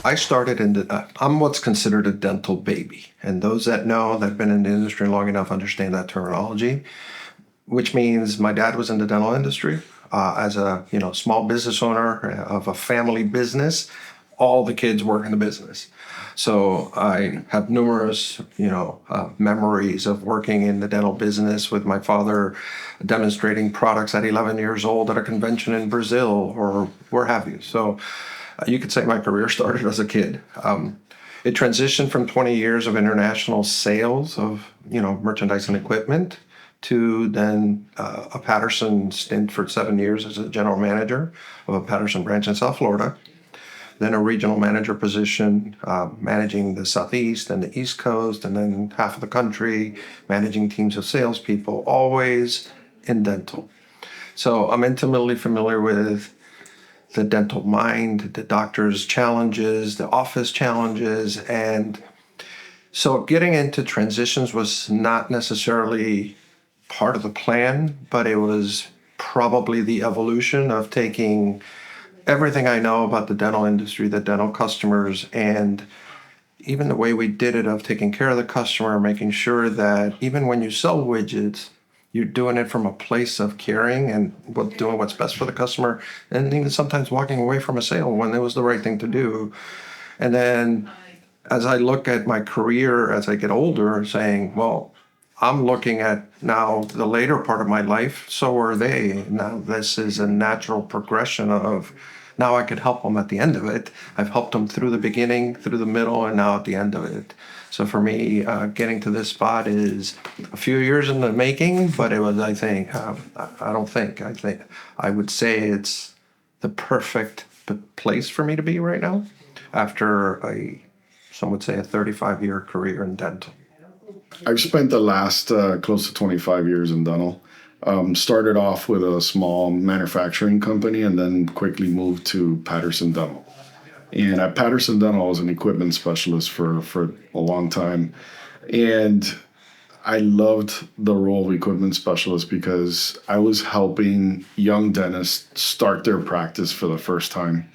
I started I'm what's considered a dental baby. And those that know, that have been in the industry long enough, understand that terminology, which means my dad was in the dental industry as a small business owner of a family business. All the kids work in the business. So I have numerous, memories of working in the dental business with my father, demonstrating products at 11 years old at a convention in Brazil or where have you. So you could say my career started as a kid. It transitioned from 20 years of international sales of, merchandise and equipment to then a Patterson stint for 7 years as a general manager of a Patterson branch in South Florida. Then a regional manager position, managing the Southeast and the East Coast, and then half of the country, managing teams of salespeople, always in dental. So I'm intimately familiar with the dental mind, the doctor's challenges, the office challenges. And so getting into transitions was not necessarily part of the plan, but it was probably the evolution of taking everything I know about the dental industry, the dental customers, and even the way we did it of taking care of the customer, making sure that even when you sell widgets, you're doing it from a place of caring and doing what's best for the customer, and even sometimes walking away from a sale when it was the right thing to do. And then as I look at my career as I get older, saying, well, I'm looking at now the later part of my life, so are they. Now this is a natural progression of now I could help them at the end of it. I've helped them through the beginning, through the middle, and now at the end of it. So for me, getting to this spot is a few years in the making, but it was, I think, I would say it's the perfect place for me to be right now after some would say a 35-year career in dental. I've spent the last close to 25 years in dental. Started off with a small manufacturing company and then quickly moved to Patterson Dental. And at Patterson Dental, I was an equipment specialist for a long time. And I loved the role of equipment specialist because I was helping young dentists start their practice for the first time.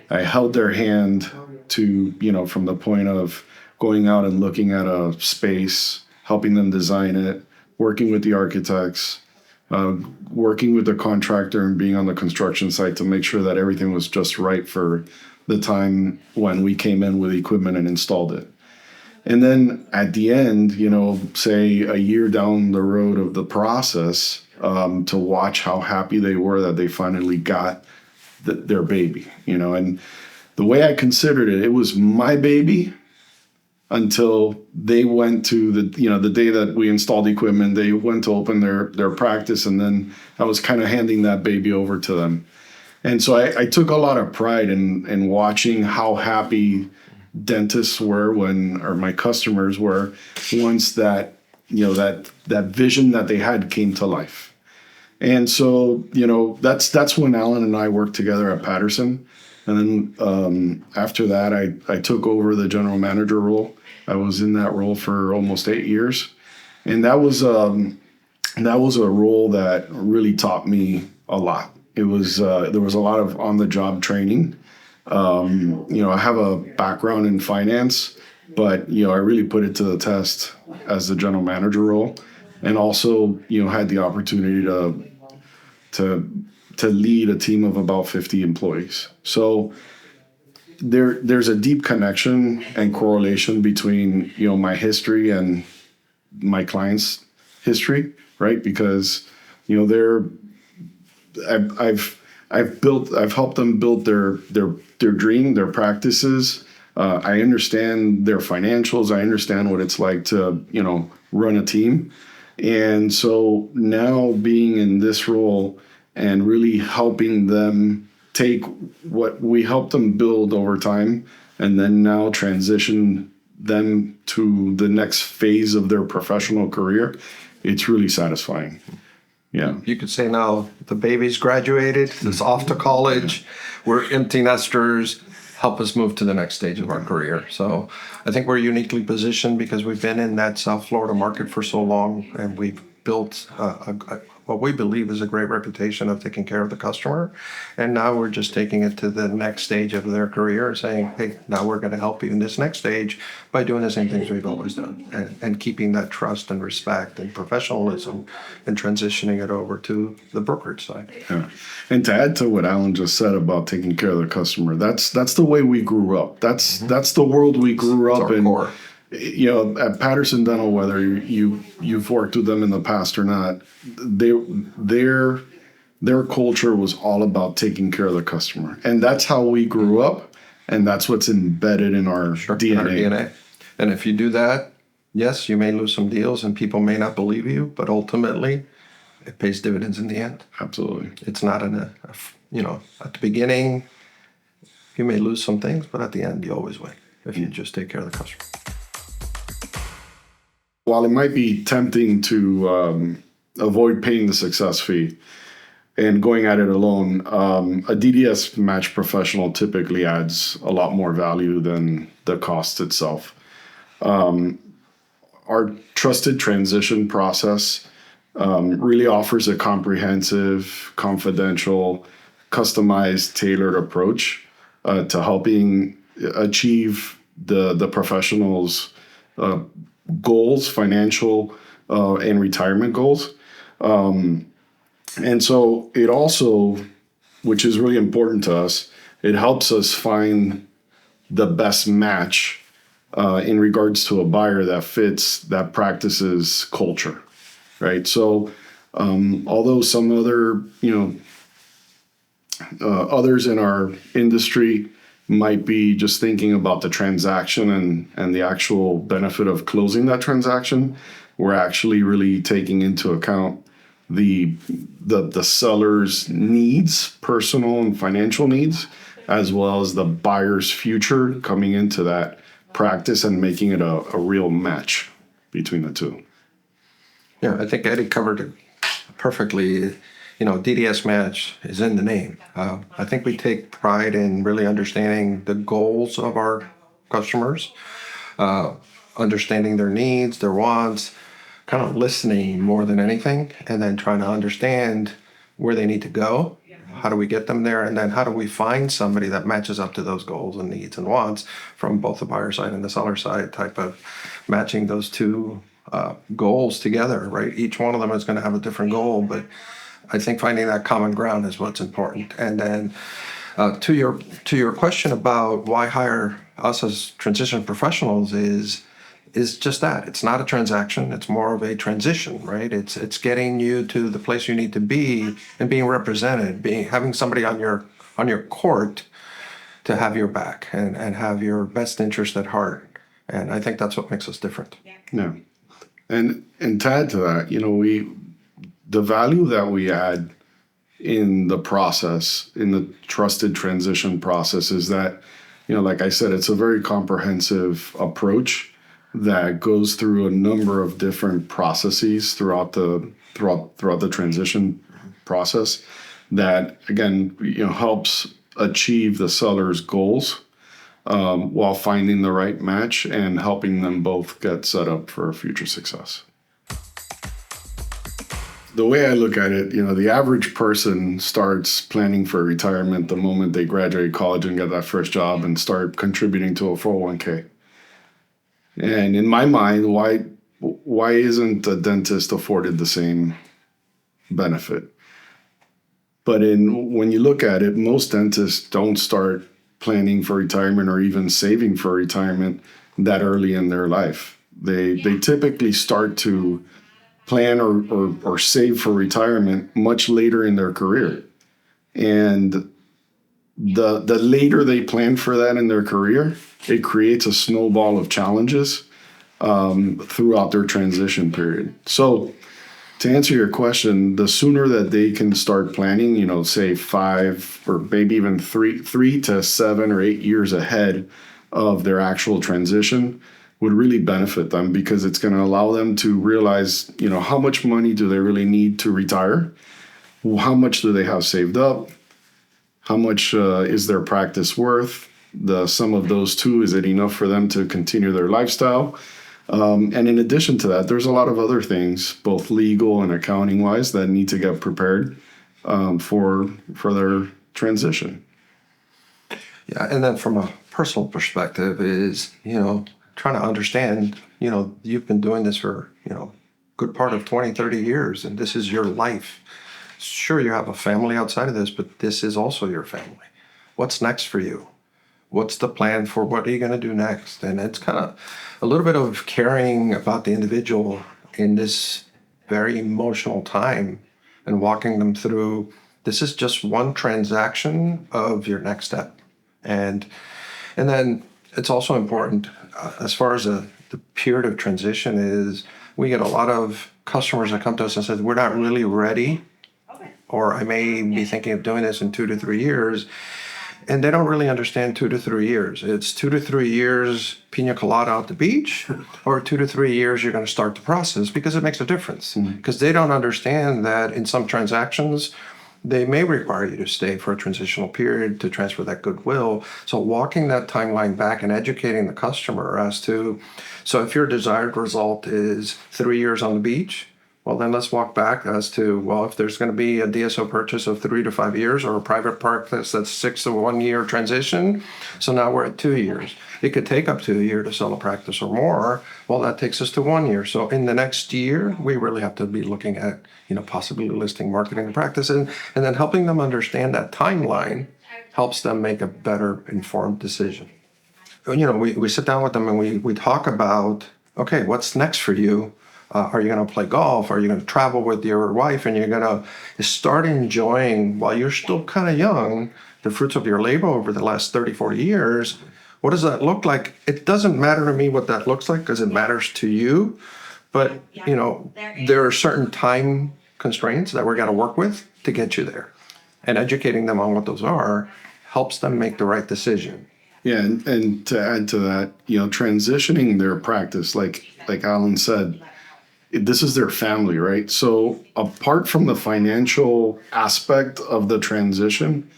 I held their hand to, from the point of going out and looking at a space, helping them design it, working with the architects, working with the contractor and being on the construction site to make sure that everything was just right for the time when we came in with equipment and installed it. And then at the end, say a year down the road of the process, to watch how happy they were that they finally got their baby, and the way I considered it, it was my baby until they went to the day that we installed equipment, they went to open their practice, and then I was kind of handing that baby over to them. And so I took a lot of pride in watching how happy dentists were or my customers were once that vision that they had came to life. And so, that's when Alan and I worked together at Patterson. And then after that, I took over the general manager role. I was in that role for almost 8 years. And that was a role that really taught me a lot. It was there was a lot of on-the-job training. I have a background in finance, but I really put it to the test as the general manager role, and also had the opportunity to lead a team of about 50 employees. So there's a deep connection and correlation between my history and my clients' history, right? Because I've helped them build their dream, their practices. I understand their financials. I understand what it's like to run a team, and so now being in this role and really helping them take what we helped them build over time and then now transition them to the next phase of their professional career, it's really satisfying. Yeah. You could say now the baby's graduated, it's off to college, we're empty nesters, help us move to the next stage of our career. So I think we're uniquely positioned because we've been in that South Florida market for so long, and we've built a what we believe is a great reputation of taking care of the customer. And now we're just taking it to the next stage of their career, saying, hey, now we're going to help you in this next stage by doing the same things we've always done, and keeping that trust and respect and professionalism, and transitioning it over to the brokerage side. Yeah. And to add to what Alan just said about taking care of the customer, that's the way we grew up. That's the world we grew up our in. core. You know, at Patterson Dental, whether you've worked with them in the past or not, their culture was all about taking care of the customer, and that's how we grew up, and that's what's embedded in our DNA. Our DNA. And if you do that, yes, you may lose some deals, and people may not believe you, but ultimately, it pays dividends in the end. Absolutely. It's not at the beginning, you may lose some things, but at the end, you always win if you just take care of the customer. While it might be tempting to avoid paying the success fee and going at it alone, a DDS match professional typically adds a lot more value than the cost itself. Our trusted transition process really offers a comprehensive, confidential, customized, tailored approach to helping achieve the professional's goals, financial and retirement goals. And so it also, which is really important to us, it helps us find the best match in regards to a buyer that fits that practice's culture, right? So although some other, others in our industry might be just thinking about the transaction and the actual benefit of closing that transaction, we're actually really taking into account the seller's needs, personal and financial needs, as well as the buyer's future coming into that practice and making it a real match between the two. Yeah, I think Eddie covered it perfectly. DDS match is in the name. I think we take pride in really understanding the goals of our customers, understanding their needs, their wants, kind of listening more than anything, and then trying to understand where they need to go. How do we get them there? And then how do we find somebody that matches up to those goals and needs and wants from both the buyer side and the seller side, type of matching those two goals together, right? Each one of them is going to have a different goal, but I think finding that common ground is what's important. And then to your question about why hire us as transition professionals is just that. It's not a transaction. It's more of a transition, right? It's getting you to the place you need to be and being represented, having somebody on your court to have your back and have your best interest at heart. And I think that's what makes us different. Yeah. And to add to that, the value that we add in the process, in the trusted transition process, is that, like I said, it's a very comprehensive approach that goes through a number of different processes throughout the transition process that, again, helps achieve the seller's goals while finding the right match and helping them both get set up for future success. The way I look at it, the average person starts planning for retirement the moment they graduate college and get that first job and start contributing to a 401k. And in my mind, why isn't a dentist afforded the same benefit? But when you look at it, most dentists don't start planning for retirement or even saving for retirement that early in their life. They typically start to plan or save for retirement much later in their career. And the later they plan for that in their career, it creates a snowball of challenges throughout their transition period. So to answer your question, the sooner that they can start planning, say 5 or maybe even 3 to 7 or 8 years ahead of their actual transition, would really benefit them, because it's going to allow them to realize, how much money do they really need to retire? How much do they have saved up? How much is their practice worth? The sum of those two, is it enough for them to continue their lifestyle? And in addition to that, there's a lot of other things, both legal and accounting wise, that need to get prepared for their transition. Yeah, and then from a personal perspective is, trying to understand, you've been doing this for, good part of 20, 30 years, and this is your life. Sure, you have a family outside of this, but this is also your family. What's next for you? What's the plan for what are you going to do next? And it's kind of a little bit of caring about the individual in this very emotional time and walking them through this is just one transaction of your next step. And and then it's also important as far as the period of transition is we get a lot of customers that come to us and says we're not really ready, or I may be thinking of doing this in 2 to 3 years, and they don't really understand 2 to 3 years. It's 2 to 3 years pina colada at the beach, or 2 to 3 years you're going to start the process, because it makes a difference. Because they don't understand that in some transactions, they may require you to stay for a transitional period to transfer that goodwill. So walking that timeline back and educating the customer as to, so if your desired result is 3 years on the beach, well, then let's walk back as to, well, if there's going to be a DSO purchase of 3 to 5 years or a private park that's 6 to 1 year transition. So now we're at 2 years. It could take up to a year to sell a practice or more. Well, that takes us to 1 year. So in the next year, we really have to be looking at, possibly listing, marketing the practice, and then helping them understand that timeline helps them make a better informed decision. We sit down with them and we talk about, okay, what's next for you? Are you going to play golf? Are you going to travel with your wife? And you're going to start enjoying, while you're still kind of young, the fruits of your labor over the last 30, 40 years. What does that look like? It doesn't matter to me what that looks like because it matters to you. But, there are certain time constraints that we're going to work with to get you there. And educating them on what those are helps them make the right decision. Yeah, and to add to that, transitioning their practice, like Alan said, this is their family, right? So apart from the financial aspect of the transition,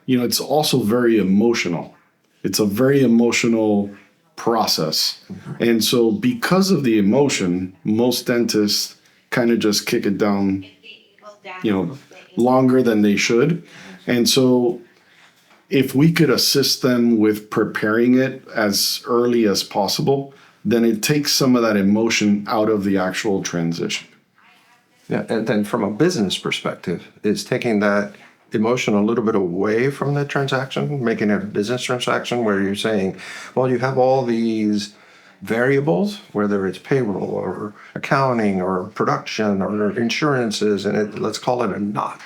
it's also very emotional. It's a very emotional process. And so because of the emotion, most dentists kind of just kick it down, longer than they should. And so if we could assist them with preparing it as early as possible, then it takes some of that emotion out of the actual transition. Yeah, and then from a business perspective, is taking that emotion a little bit away from the transaction, making it a business transaction where you're saying, well, you have all these variables, whether it's payroll or accounting or production or insurances, and let's call it a knot.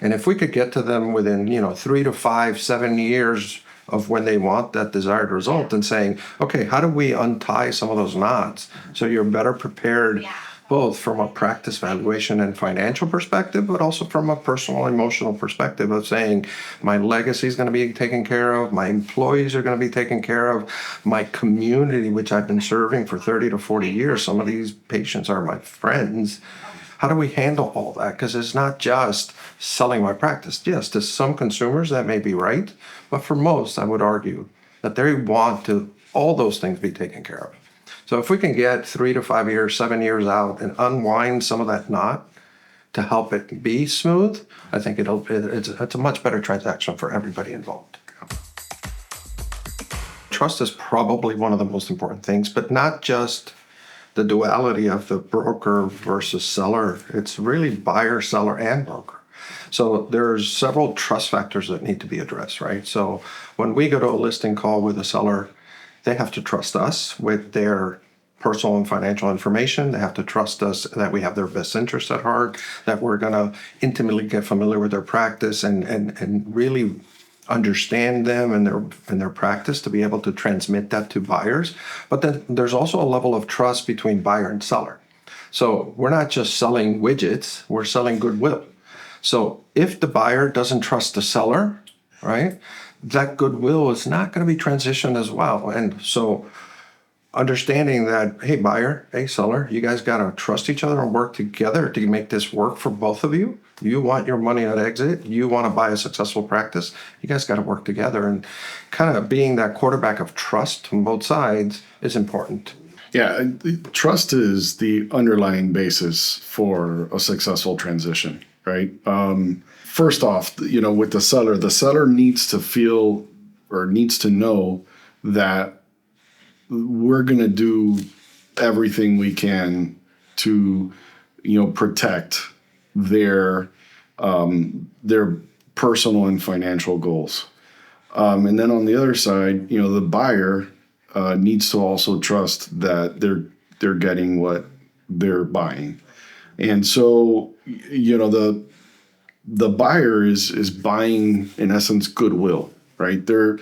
And if we could get to them within, 3 to 5, 7 years of when they want that desired result, and saying, okay, how do we untie some of those knots so you're better prepared both from a practice valuation and financial perspective, but also from a personal emotional perspective of saying my legacy is going to be taken care of, my employees are going to be taken care of, my community, which I've been serving for 30 to 40 years, some of these patients are my friends. How do we handle all that? Because it's not just selling my practice. Yes, to some consumers that may be right, but for most, I would argue that they want to all those things be taken care of. So if we can get 3 to 5 years, 7 years out and unwind some of that knot to help it be smooth, I think it's a much better transaction for everybody involved. Trust is probably one of the most important things, but not just the duality of the broker versus seller. It's really buyer, seller, and broker. So there's several trust factors that need to be addressed, right? So when we go to a listing call with a seller, they have to trust us with their personal and financial information. They have to trust us that we have their best interests at heart, that we're going to intimately get familiar with their practice and really understand them and their practice to be able to transmit that to buyers. But then there's also a level of trust between buyer and seller. So we're not just selling widgets, we're selling goodwill. So if the buyer doesn't trust the seller, right, that goodwill is not going to be transitioned as well. And so understanding that, hey, buyer, hey, seller, you guys got to trust each other and work together to make this work for both of you. You want your money at exit. You want to buy a successful practice. You guys got to work together. And kind of being that quarterback of trust on both sides is important. Yeah, trust is the underlying basis for a successful transition, right? First off, with the seller needs to feel or needs to know that we're going to do everything we can to, protect their their personal and financial goals. And then on the other side, the buyer needs to also trust that they're getting what they're buying. And so, the buyer is buying, in essence, goodwill, right? They're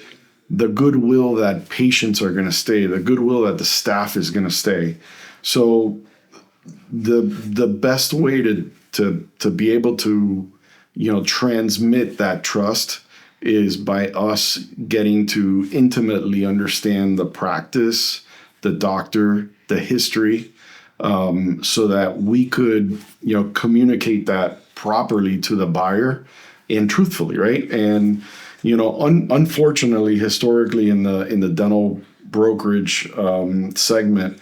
the goodwill that patients are going to stay, the goodwill that the staff is going to stay. So the best way to be able to transmit that trust is by us getting to intimately understand the practice, the doctor, the history, so that we could communicate that properly to the buyer and truthfully, right? And unfortunately, historically in the dental brokerage segment,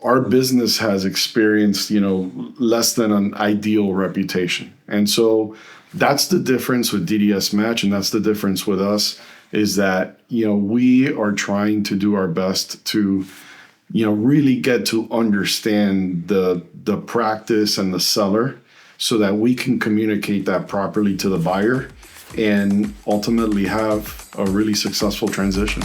our business has experienced less than an ideal reputation, and so that's the difference with DDS Match, and that's the difference with us, is that we are trying to do our best to really get to understand the practice and the seller, so that we can communicate that properly to the buyer and ultimately have a really successful transition.